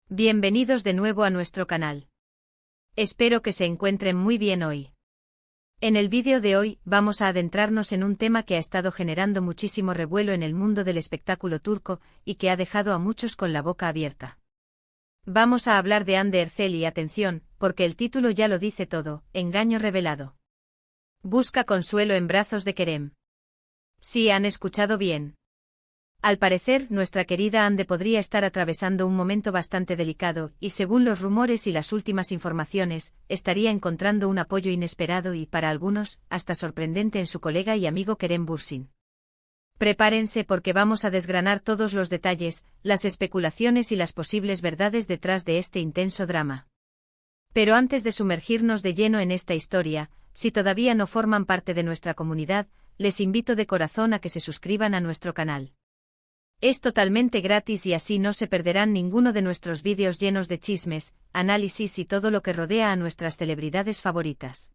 Bienvenidos de nuevo a nuestro canal. Espero que se encuentren muy bien hoy. En el vídeo de hoy vamos a adentrarnos en un tema que ha estado generando muchísimo revuelo en el mundo del espectáculo turco y que ha dejado a muchos con la boca abierta. Vamos a hablar de Hande Erçel y atención, porque el título ya lo dice todo: engaño revelado. Busca consuelo en brazos de Kerem. Sí, han escuchado bien. Al parecer, nuestra querida Hande podría estar atravesando un momento bastante delicado y, según los rumores y las últimas informaciones, estaría encontrando un apoyo inesperado y, para algunos, hasta sorprendente en su colega y amigo Kerem Bürsin. Prepárense porque vamos a desgranar todos los detalles, las especulaciones y las posibles verdades detrás de este intenso drama. Pero antes de sumergirnos de lleno en esta historia, si todavía no forman parte de nuestra comunidad, les invito de corazón a que se suscriban a nuestro canal. Es totalmente gratis y así no se perderán ninguno de nuestros vídeos llenos de chismes, análisis y todo lo que rodea a nuestras celebridades favoritas.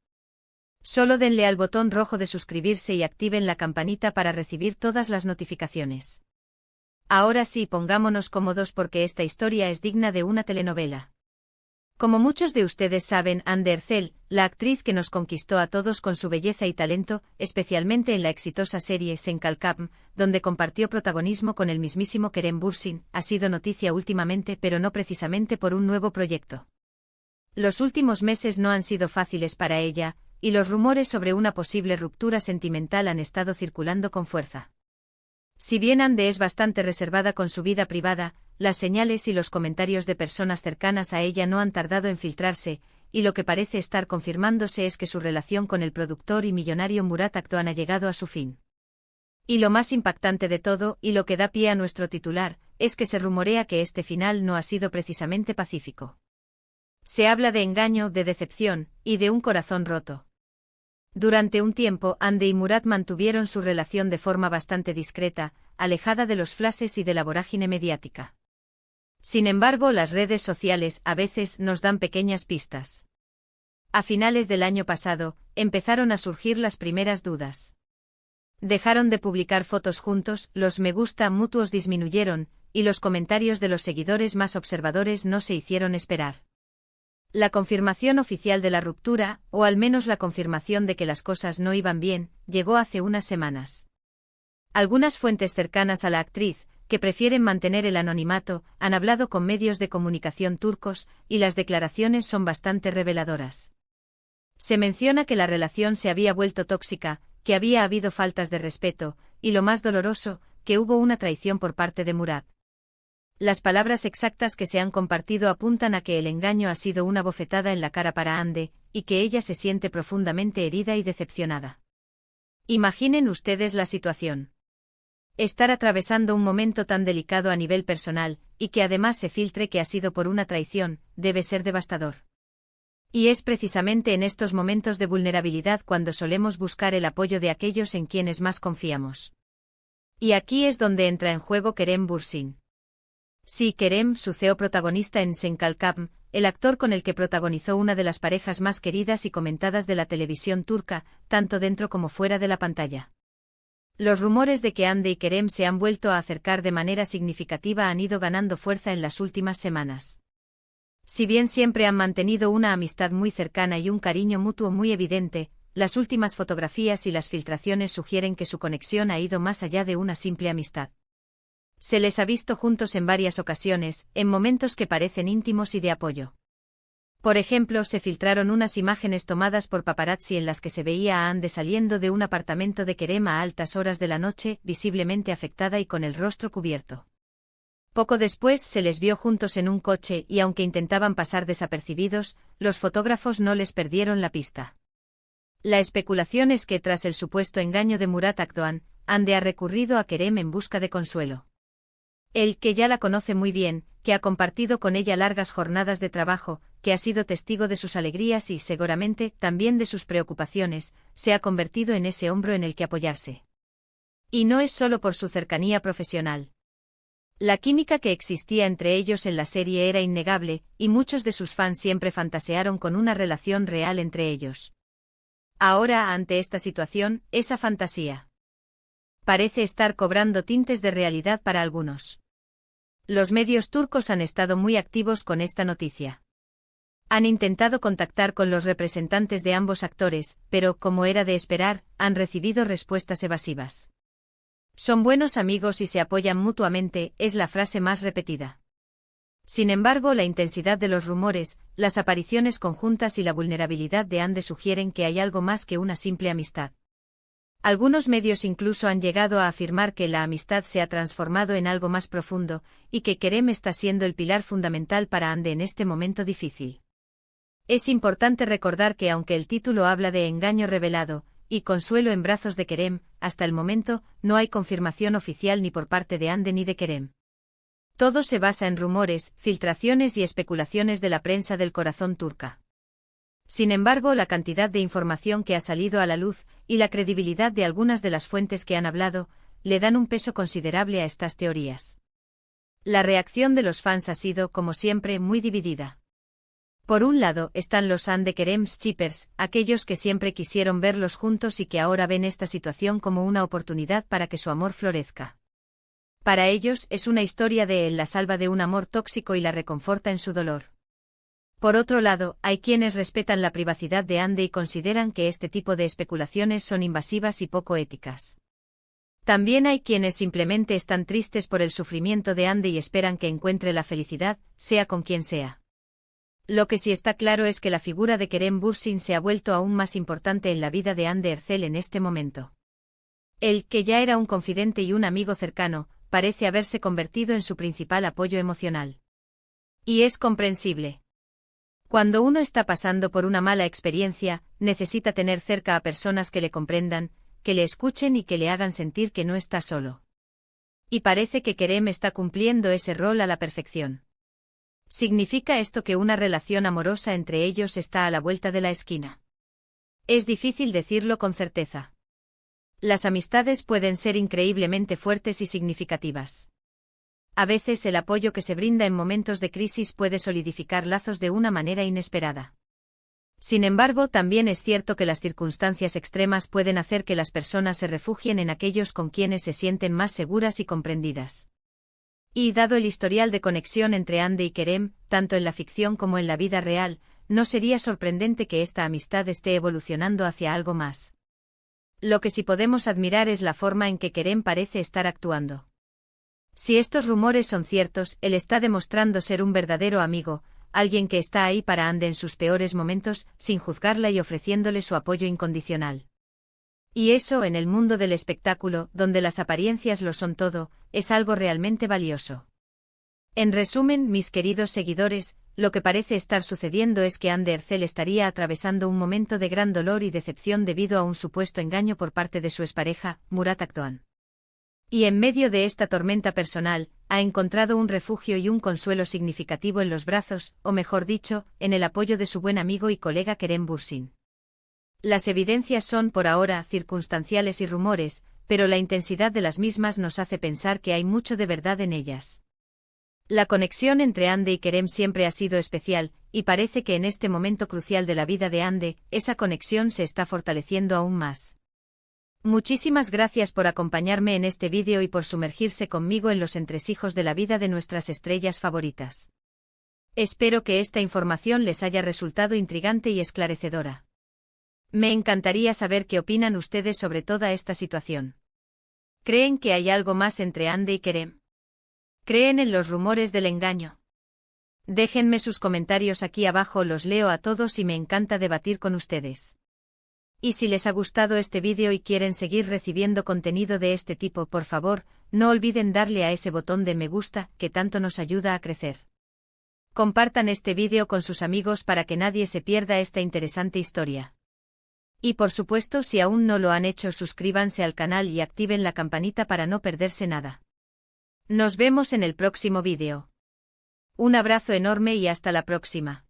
Solo denle al botón rojo de suscribirse y activen la campanita para recibir todas las notificaciones. Ahora sí, pongámonos cómodos porque esta historia es digna de una telenovela. Como muchos de ustedes saben, Hande Erçel, la actriz que nos conquistó a todos con su belleza y talento, especialmente en la exitosa serie Sen Kalkam, donde compartió protagonismo con el mismísimo Kerem Bürsin, ha sido noticia últimamente, pero no precisamente por un nuevo proyecto. Los últimos meses no han sido fáciles para ella, y los rumores sobre una posible ruptura sentimental han estado circulando con fuerza. Si bien Hande es bastante reservada con su vida privada, las señales y los comentarios de personas cercanas a ella no han tardado en filtrarse, y lo que parece estar confirmándose es que su relación con el productor y millonario Murat Akdoğan ha llegado a su fin. Y lo más impactante de todo, y lo que da pie a nuestro titular, es que se rumorea que este final no ha sido precisamente pacífico. Se habla de engaño, de decepción, y de un corazón roto. Durante un tiempo, Hande y Murat mantuvieron su relación de forma bastante discreta, alejada de los flashes y de la vorágine mediática. Sin embargo, las redes sociales a veces nos dan pequeñas pistas. A finales del año pasado, empezaron a surgir las primeras dudas. Dejaron de publicar fotos juntos, los me gusta mutuos disminuyeron, y los comentarios de los seguidores más observadores no se hicieron esperar. La confirmación oficial de la ruptura, o al menos la confirmación de que las cosas no iban bien, llegó hace unas semanas. Algunas fuentes cercanas a la actriz, que prefieren mantener el anonimato, han hablado con medios de comunicación turcos, y las declaraciones son bastante reveladoras. Se menciona que la relación se había vuelto tóxica, que había habido faltas de respeto, y lo más doloroso, que hubo una traición por parte de Murat. Las palabras exactas que se han compartido apuntan a que el engaño ha sido una bofetada en la cara para Hande, y que ella se siente profundamente herida y decepcionada. Imaginen ustedes la situación. Estar atravesando un momento tan delicado a nivel personal, y que además se filtre que ha sido por una traición, debe ser devastador. Y es precisamente en estos momentos de vulnerabilidad cuando solemos buscar el apoyo de aquellos en quienes más confiamos. Y aquí es donde entra en juego Kerem Bürsin. Sí, Kerem, su CEO protagonista en Sen Kalkam, el actor con el que protagonizó una de las parejas más queridas y comentadas de la televisión turca, tanto dentro como fuera de la pantalla. Los rumores de que Hande y Kerem se han vuelto a acercar de manera significativa han ido ganando fuerza en las últimas semanas. Si bien siempre han mantenido una amistad muy cercana y un cariño mutuo muy evidente, las últimas fotografías y las filtraciones sugieren que su conexión ha ido más allá de una simple amistad. Se les ha visto juntos en varias ocasiones, en momentos que parecen íntimos y de apoyo. Por ejemplo, se filtraron unas imágenes tomadas por paparazzi en las que se veía a Hande saliendo de un apartamento de Kerem a altas horas de la noche, visiblemente afectada y con el rostro cubierto. Poco después se les vio juntos en un coche y aunque intentaban pasar desapercibidos, los fotógrafos no les perdieron la pista. La especulación es que tras el supuesto engaño de Murat Akdoğan, Hande ha recurrido a Kerem en busca de consuelo. Él, que ya la conoce muy bien, que ha compartido con ella largas jornadas de trabajo, que ha sido testigo de sus alegrías y, seguramente, también de sus preocupaciones, se ha convertido en ese hombro en el que apoyarse. Y no es solo por su cercanía profesional. La química que existía entre ellos en la serie era innegable, y muchos de sus fans siempre fantasearon con una relación real entre ellos. Ahora, ante esta situación, esa fantasía parece estar cobrando tintes de realidad para algunos. Los medios turcos han estado muy activos con esta noticia. Han intentado contactar con los representantes de ambos actores, pero, como era de esperar, han recibido respuestas evasivas. Son buenos amigos y se apoyan mutuamente, es la frase más repetida. Sin embargo, la intensidad de los rumores, las apariciones conjuntas y la vulnerabilidad de Hande sugieren que hay algo más que una simple amistad. Algunos medios incluso han llegado a afirmar que la amistad se ha transformado en algo más profundo, y que Kerem está siendo el pilar fundamental para Hande en este momento difícil. Es importante recordar que aunque el título habla de engaño revelado, y consuelo en brazos de Kerem, hasta el momento, no hay confirmación oficial ni por parte de Hande ni de Kerem. Todo se basa en rumores, filtraciones y especulaciones de la prensa del corazón turca. Sin embargo, la cantidad de información que ha salido a la luz, y la credibilidad de algunas de las fuentes que han hablado, le dan un peso considerable a estas teorías. La reacción de los fans ha sido, como siempre, muy dividida. Por un lado, están los Hande Kerem shippers, aquellos que siempre quisieron verlos juntos y que ahora ven esta situación como una oportunidad para que su amor florezca. Para ellos, es una historia de él la salva de un amor tóxico y la reconforta en su dolor. Por otro lado, hay quienes respetan la privacidad de Hande y consideran que este tipo de especulaciones son invasivas y poco éticas. También hay quienes simplemente están tristes por el sufrimiento de Hande y esperan que encuentre la felicidad, sea con quien sea. Lo que sí está claro es que la figura de Kerem Bürsin se ha vuelto aún más importante en la vida de Hande Erçel en este momento. Él, que ya era un confidente y un amigo cercano, parece haberse convertido en su principal apoyo emocional. Y es comprensible. Cuando uno está pasando por una mala experiencia, necesita tener cerca a personas que le comprendan, que le escuchen y que le hagan sentir que no está solo. Y parece que Kerem está cumpliendo ese rol a la perfección. ¿Significa esto que una relación amorosa entre ellos está a la vuelta de la esquina? Es difícil decirlo con certeza. Las amistades pueden ser increíblemente fuertes y significativas. A veces el apoyo que se brinda en momentos de crisis puede solidificar lazos de una manera inesperada. Sin embargo, también es cierto que las circunstancias extremas pueden hacer que las personas se refugien en aquellos con quienes se sienten más seguras y comprendidas. Y dado el historial de conexión entre Hande y Kerem, tanto en la ficción como en la vida real, no sería sorprendente que esta amistad esté evolucionando hacia algo más. Lo que sí podemos admirar es la forma en que Kerem parece estar actuando. Si estos rumores son ciertos, él está demostrando ser un verdadero amigo, alguien que está ahí para Hande en sus peores momentos, sin juzgarla y ofreciéndole su apoyo incondicional. Y eso, en el mundo del espectáculo, donde las apariencias lo son todo, es algo realmente valioso. En resumen, mis queridos seguidores, lo que parece estar sucediendo es que Hande Erçel estaría atravesando un momento de gran dolor y decepción debido a un supuesto engaño por parte de su expareja, Murat Akdoğan. Y en medio de esta tormenta personal, ha encontrado un refugio y un consuelo significativo en los brazos, o mejor dicho, en el apoyo de su buen amigo y colega Kerem Bürsin. Las evidencias son por ahora circunstanciales y rumores, pero la intensidad de las mismas nos hace pensar que hay mucho de verdad en ellas. La conexión entre Hande y Kerem siempre ha sido especial, y parece que en este momento crucial de la vida de Hande, esa conexión se está fortaleciendo aún más. Muchísimas gracias por acompañarme en este vídeo y por sumergirse conmigo en los entresijos de la vida de nuestras estrellas favoritas. Espero que esta información les haya resultado intrigante y esclarecedora. Me encantaría saber qué opinan ustedes sobre toda esta situación. ¿Creen que hay algo más entre Hande y Kerem? ¿Creen en los rumores del engaño? Déjenme sus comentarios aquí abajo, los leo a todos y me encanta debatir con ustedes. Y si les ha gustado este vídeo y quieren seguir recibiendo contenido de este tipo, por favor, no olviden darle a ese botón de me gusta, que tanto nos ayuda a crecer. Compartan este vídeo con sus amigos para que nadie se pierda esta interesante historia. Y por supuesto, si aún no lo han hecho, suscríbanse al canal y activen la campanita para no perderse nada. Nos vemos en el próximo vídeo. Un abrazo enorme y hasta la próxima.